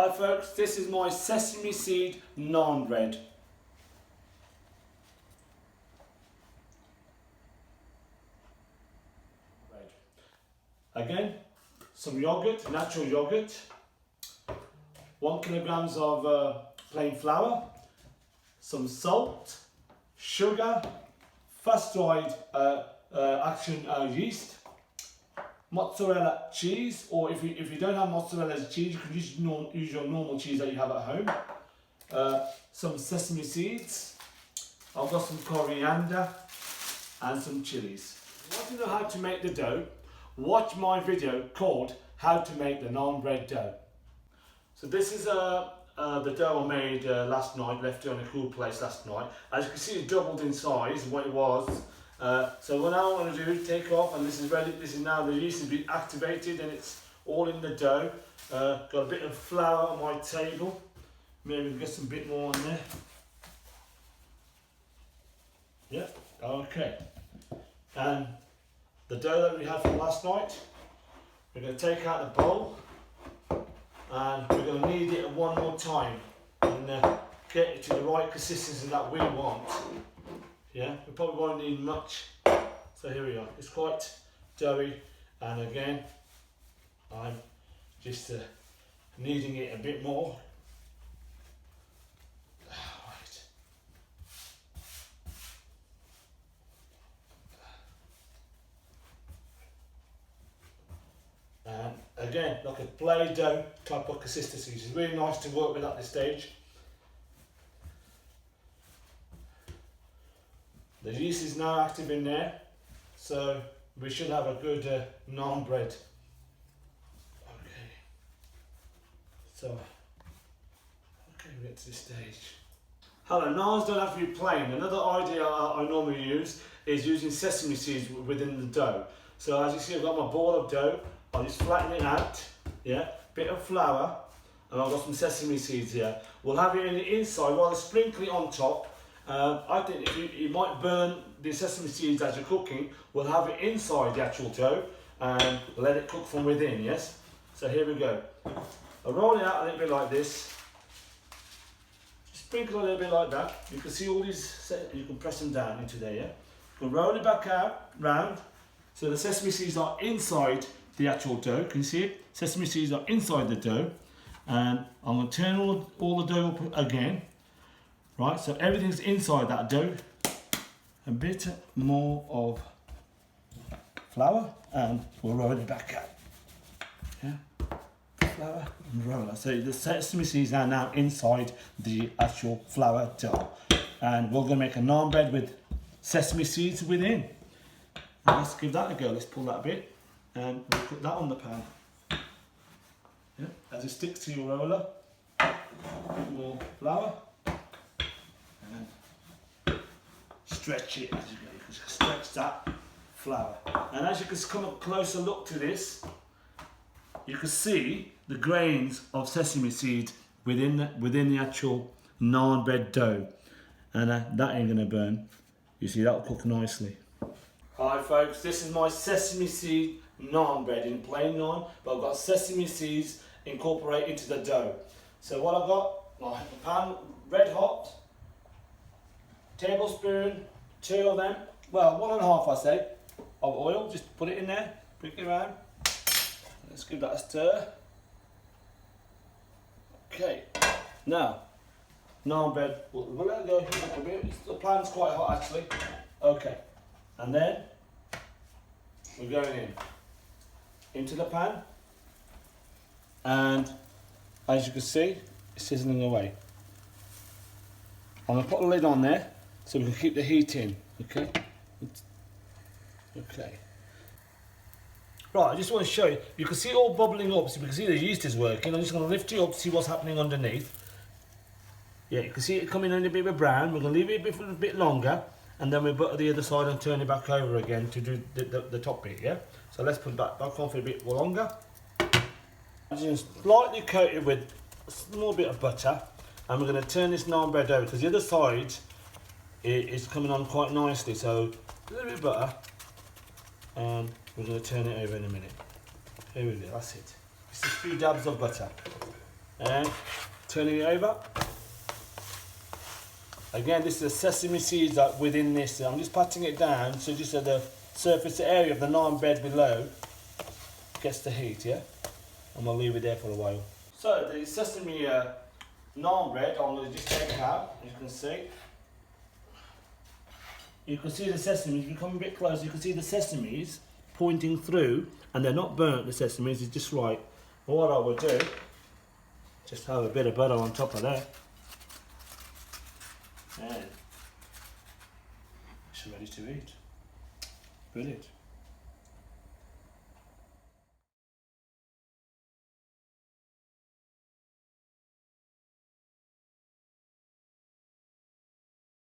Hi folks, this is my sesame seed naan bread. Again, some yogurt, natural yogurt, 1 kilogram of plain flour, some salt, sugar, fast dried yeast, mozzarella cheese, or if you don't have mozzarella cheese, you can use your normal cheese that you have at home. Some sesame seeds. I've got some coriander and some chilies. If you want to know how to make the dough, watch my video called How to Make the Naan Bread Dough. So this is the dough I made last night, left it on a cool place last night. As you can see, it doubled in size what it was. So what now I'm going to do is take off, and this is ready. This is now the yeast has been activated and it's all in the dough. Got a bit of flour on my table. Maybe get some bit more on there. Yeah, okay. And the dough that we had from last night, we're going to take out the bowl and we're going to knead it one more time and get it to the right consistency that we want. Yeah, we probably won't need much. So here we are. It's quite doughy, and again, I'm just kneading it a bit more. Right. And again, like a play dough type of consistency. It's really nice to work with at this stage. The yeast is now active in there, so we should have a good naan bread. Okay. So, we get to this stage. Hello, naans don't have to be plain. Another idea I normally use is using sesame seeds within the dough. So as you see, I've got my ball of dough. I'll just flatten it out. Yeah, bit of flour, and I've got some sesame seeds here. We'll have it in the inside while I sprinkle it on top. I think if you might burn the sesame seeds as you're cooking. We'll have it inside the actual dough and let it cook from within, yes? So here we go. I'll roll it out a little bit like this. Sprinkle a little bit like that. You can see all these, you can press them down into there, yeah? You can roll it back out, round, so the sesame seeds are inside the actual dough. Can you see it? Sesame seeds are inside the dough. And I'm going to turn all the dough up again. Right, so everything's inside that dough. A bit more of flour, and we'll roll it back out. Yeah, flour and roll it. So the sesame seeds are now inside the actual flour dough, and we're going to make a naan bread with sesame seeds within. And let's give that a go. Let's pull that bit, and we'll put that on the pan. Yeah, as it sticks to your roller, more flour. Stretch it as you go. You can stretch that flour, and as you can come up closer look to this, you can see the grains of sesame seed within the actual naan bread dough, and that ain't gonna burn. You see, that'll cook nicely. Hi folks, this is my sesame seed naan bread in plain naan, but I've got sesame seeds incorporated into the dough. So what I've got, my pan red hot. Tablespoon, 2 of them, well 1.5 I say, of oil. Just put it in there, bring it around. Let's give that a stir. Okay, now naan bread, we'll let it go heat up a bit. The pan's quite hot actually. Okay, and then we're going into the pan, and as you can see, it's sizzling away. I'm going to put a lid on there so we can keep the heat in, okay? Okay. Right, I just want to show you, you can see it all bubbling up, so you can see the yeast is working. I'm just going to lift it up to see what's happening underneath. Yeah, you can see it coming in a bit of brown. We're going to leave it a bit longer, and then we'll butter the other side and turn it back over again to do the top bit, yeah? So let's put it back on for a bit longer. I'm just slightly coat it with a small bit of butter. And we're going to turn this naan bread over because the other side is coming on quite nicely. So a little bit of butter, and we're going to turn it over in a minute. Here we go, that's it. Just a few dabs of butter. And turning it over. Again, this is the sesame seeds that within this. I'm just patting it down so just so the surface area of the naan bread below gets the heat, yeah? And we'll leave it there for a while. So the sesame naan bread, I'm going to just take it out, as you can see. You can see the sesames, if you come a bit closer, you can see the sesames pointing through, and they're not burnt, the sesames, it's just right. But what I will do, just have a bit of butter on top of that. And it's ready to eat. Brilliant.